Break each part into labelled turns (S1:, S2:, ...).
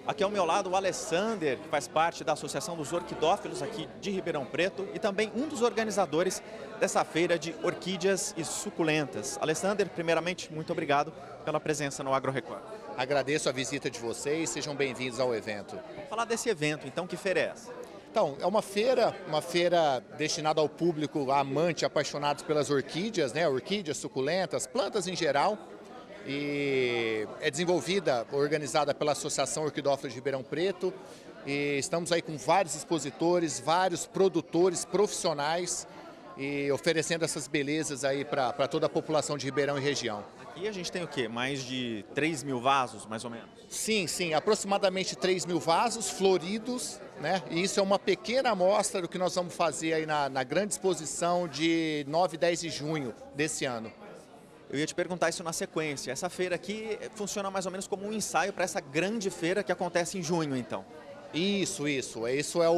S1: Aqui ao meu lado o Alessander, que faz parte da Associação dos Orquidófilos aqui de Ribeirão Preto e também um dos organizadores dessa feira de orquídeas e suculentas. Alessander, primeiramente, muito obrigado pela presença no AgroRecord.
S2: Agradeço a visita de vocês, sejam bem-vindos ao evento.
S1: Vamos falar desse evento, então, que feira é essa?
S2: Então, é uma feira destinada ao público amante, apaixonados pelas orquídeas, né? Orquídeas, suculentas, plantas em geral. E é desenvolvida, organizada pela Associação Orquidófilos de Ribeirão Preto. E estamos aí com vários expositores, vários produtores profissionais e oferecendo essas belezas aí para toda a população de Ribeirão e região.
S1: Aqui a gente tem o quê? Mais de 3 mil vasos, mais ou menos?
S2: Sim, aproximadamente 3 mil vasos floridos, né? E isso é uma pequena amostra do que nós vamos fazer aí na grande exposição de 9 e 10 de junho desse ano.
S1: Eu ia te perguntar isso na sequência. Essa feira aqui funciona mais ou menos como um ensaio para essa grande feira que acontece em junho, então.
S2: Isso é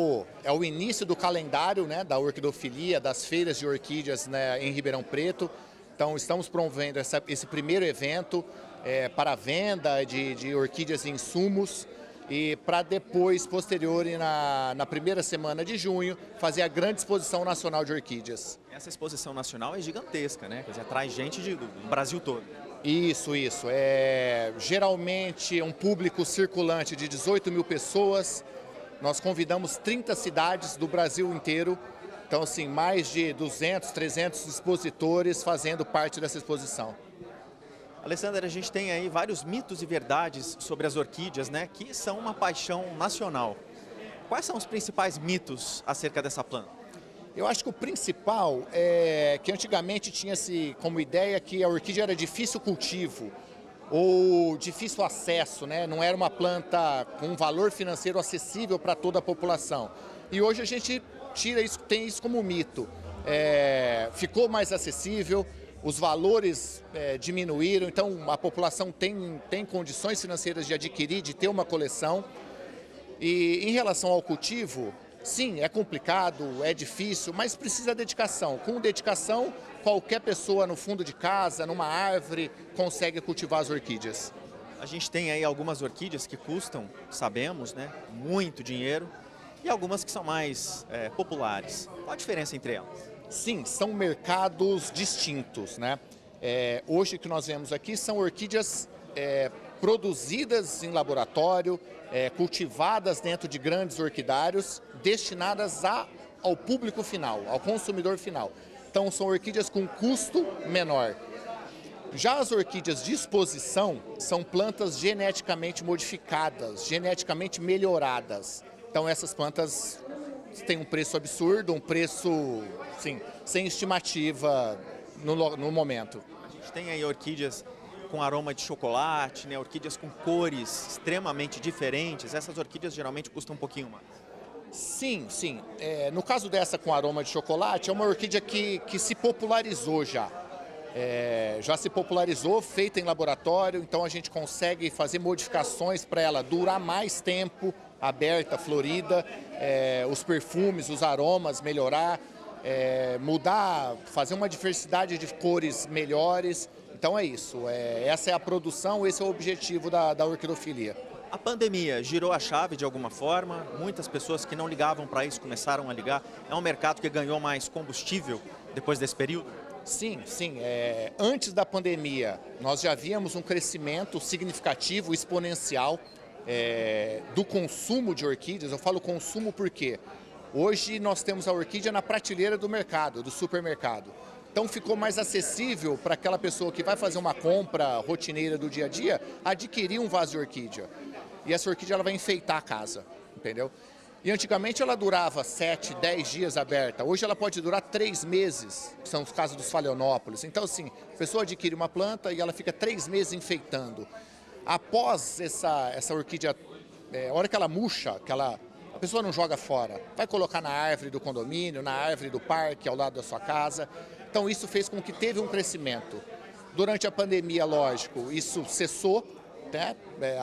S2: o início do calendário, né, da orquidofilia, das feiras de orquídeas, né, em Ribeirão Preto. Então estamos promovendo esse primeiro evento para a venda de orquídeas e insumos e para depois, posterior, na primeira semana de junho, fazer a grande exposição nacional de orquídeas.
S1: Essa exposição nacional é gigantesca, né? Quer dizer, atrai gente do Brasil todo.
S2: Isso. Geralmente um público circulante de 18 mil pessoas. Nós convidamos 30 cidades do Brasil inteiro. Então, assim, mais de 200, 300 expositores fazendo parte dessa exposição.
S1: Alessander, a gente tem aí vários mitos e verdades sobre as orquídeas, né? Que são uma paixão nacional. Quais são os principais mitos acerca dessa planta?
S2: Eu acho que o principal é que antigamente tinha-se como ideia que a orquídea era difícil cultivo ou difícil acesso, né? Não era uma planta com um valor financeiro acessível para toda a população. E hoje a gente tem isso como mito. Ficou mais acessível, os valores diminuíram, então a população tem condições financeiras de adquirir, de ter uma coleção. E em relação ao cultivo, sim, é complicado, é difícil, mas precisa de dedicação. Com dedicação, qualquer pessoa no fundo de casa, numa árvore, consegue cultivar as orquídeas.
S1: A gente tem aí algumas orquídeas que custam, sabemos, né, muito dinheiro e algumas que são mais populares. Qual a diferença entre elas?
S2: Sim, são mercados distintos, né? Hoje o que nós vemos aqui são orquídeas produzidas em laboratório, cultivadas dentro de grandes orquidários, destinadas ao público final, ao consumidor final. Então são orquídeas com custo menor. Já as orquídeas de exposição são plantas geneticamente modificadas, geneticamente melhoradas. Então essas plantas têm um preço absurdo, um preço, sim, sem estimativa no momento.
S1: A gente tem aí orquídeas com aroma de chocolate, né? Orquídeas com cores extremamente diferentes. Essas orquídeas geralmente custam um pouquinho mais.
S2: Sim. No caso dessa com aroma de chocolate, é uma orquídea que se popularizou já. Já se popularizou, feita em laboratório, então a gente consegue fazer modificações para ela durar mais tempo, aberta, florida, os perfumes, os aromas melhorar, mudar, fazer uma diversidade de cores melhores. Então é isso, essa é a produção, esse é o objetivo da orquidofilia.
S1: A pandemia girou a chave de alguma forma, muitas pessoas que não ligavam para isso começaram a ligar. É um mercado que ganhou mais combustível depois desse período?
S2: Sim. Antes da pandemia, nós já víamos um crescimento significativo, exponencial do consumo de orquídeas. Eu falo consumo porque hoje nós temos a orquídea na prateleira do mercado, do supermercado. Então ficou mais acessível para aquela pessoa que vai fazer uma compra rotineira do dia a dia, adquirir um vaso de orquídea. E essa orquídea ela vai enfeitar a casa, entendeu? E antigamente ela durava 7, 10 dias aberta. Hoje ela pode durar 3 meses, que são os casos dos phalaenópolis. Então assim, a pessoa adquire uma planta e ela fica 3 meses enfeitando. Após essa orquídea, a hora que ela murcha, a pessoa não joga fora. Vai colocar na árvore do condomínio, na árvore do parque, ao lado da sua casa. Então isso fez com que teve um crescimento. Durante a pandemia, lógico, isso cessou, né?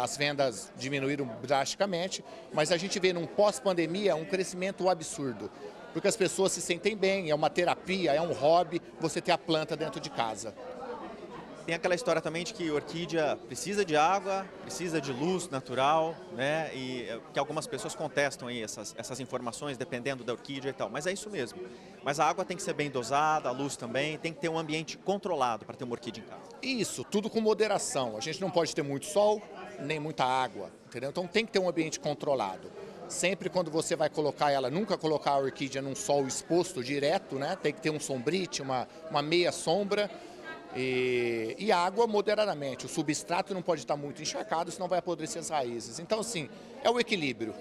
S2: As vendas diminuíram drasticamente, mas a gente vê num pós-pandemia um crescimento absurdo. Porque as pessoas se sentem bem, é uma terapia, é um hobby você ter a planta dentro de casa.
S1: Tem aquela história também de que orquídea precisa de água, precisa de luz natural, né? E que algumas pessoas contestam aí essas informações, dependendo da orquídea e tal. Mas é isso mesmo. Mas a água tem que ser bem dosada, a luz também, tem que ter um ambiente controlado para ter uma orquídea em casa.
S2: Isso, tudo com moderação. A gente não pode ter muito sol, nem muita água, entendeu? Então tem que ter um ambiente controlado. Sempre quando você vai colocar ela, nunca colocar a orquídea num sol exposto direto, né? Tem que ter um sombrite, uma meia sombra. E água moderadamente. O substrato não pode estar muito encharcado, senão vai apodrecer as raízes. Então, assim, é o equilíbrio.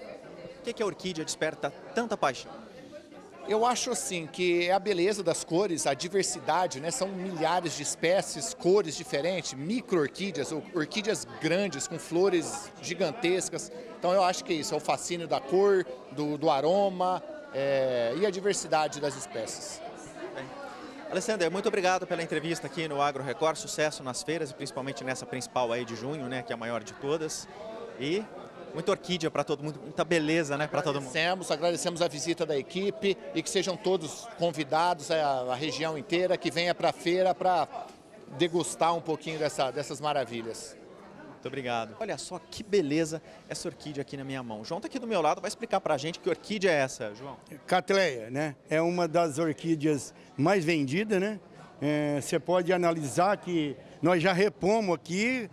S1: Por que a orquídea desperta tanta paixão?
S2: Eu acho, assim, que é a beleza das cores, a diversidade, né? São milhares de espécies, cores diferentes, micro-orquídeas, orquídeas grandes, com flores gigantescas. Então, eu acho que é isso, é o fascínio da cor, do aroma e a diversidade das espécies.
S1: Alessander, muito obrigado pela entrevista aqui no Agro Record, sucesso nas feiras e principalmente nessa principal aí de junho, né, que é a maior de todas. E muita orquídea para todo mundo, muita beleza, né, para todo mundo.
S2: Agradecemos a visita da equipe e que sejam todos convidados, a região inteira, que venha para a feira para degustar um pouquinho dessas maravilhas.
S1: Muito obrigado. Olha só que beleza essa orquídea aqui na minha mão. O João está aqui do meu lado, vai explicar para a gente que orquídea é essa, João.
S3: Cattleya, né? É uma das orquídeas mais vendidas, né? Você pode analisar que nós já repomos aqui,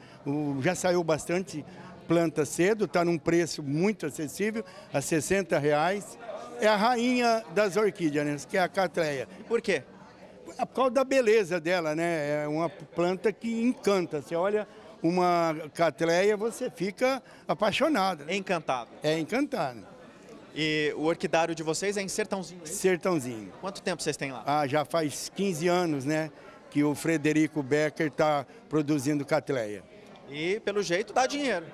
S3: já saiu bastante planta cedo, está num preço muito acessível, a R$60. É a rainha das orquídeas, né? Que é a Cattleya.
S1: E por quê?
S3: Por causa da beleza dela, né? É uma planta que encanta. Você olha uma Cattleya, você fica apaixonado.
S1: É encantado.
S3: É encantado.
S1: E o orquidário de vocês é em Sertãozinho?
S3: Sertãozinho.
S1: Quanto tempo vocês têm lá?
S3: Já faz 15 anos, né, que o Frederico Becker está produzindo Cattleya.
S1: E, pelo jeito, dá dinheiro.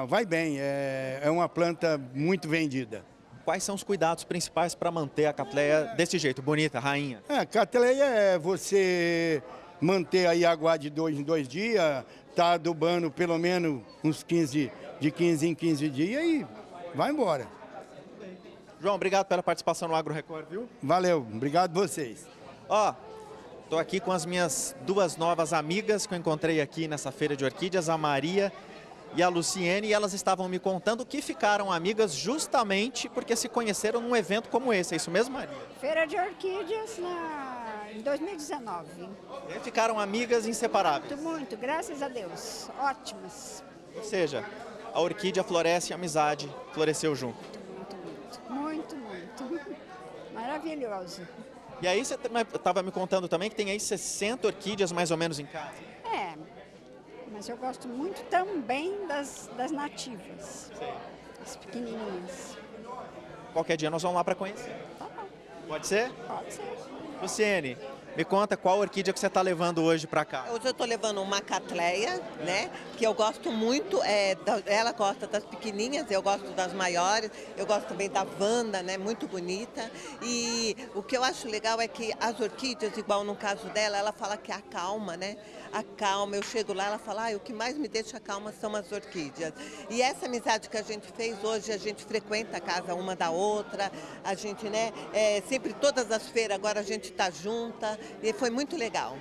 S3: Vai bem. É uma planta muito vendida.
S1: Quais são os cuidados principais para manter a Cattleya desse jeito, bonita, rainha?
S3: Cattleya é você manter aí a água de 2 em 2 dias, tá adubando pelo menos de 15 em 15 dias e vai embora.
S1: João, obrigado pela participação no Agro Record, viu?
S3: Valeu, obrigado vocês.
S1: Tô aqui com as minhas duas novas amigas que eu encontrei aqui nessa feira de orquídeas, a Maria e a Luciene, e elas estavam me contando que ficaram amigas justamente porque se conheceram num evento como esse, é isso mesmo, Maria?
S4: Feira de orquídeas em 2019.
S1: E ficaram amigas inseparáveis.
S4: Muito, graças a Deus. Ótimas.
S1: Ou seja, a orquídea floresce e a amizade floresceu junto.
S4: Muito. Maravilhoso.
S1: E aí você estava me contando também que tem aí 60 orquídeas mais ou menos em casa.
S4: Mas eu gosto muito também das nativas.
S1: Sim.
S4: As pequenininhas.
S1: Qualquer dia nós vamos lá para conhecer.
S4: Tá bom.
S1: Pode ser?
S4: Pode ser.
S1: Luciene, me conta qual orquídea que você está levando hoje para cá.
S5: Hoje eu estou levando uma Cattleya, né, que eu gosto muito, ela gosta das pequenininhas, eu gosto das maiores, eu gosto também da Wanda, né, muito bonita. E o que eu acho legal é que as orquídeas, igual no caso dela, ela fala que acalma, né? Acalma, eu chego lá, ela fala, o que mais me deixa calma são as orquídeas. E essa amizade que a gente fez hoje, a gente frequenta a casa uma da outra, a gente, né, sempre todas as feiras agora a gente está junta, e foi muito legal.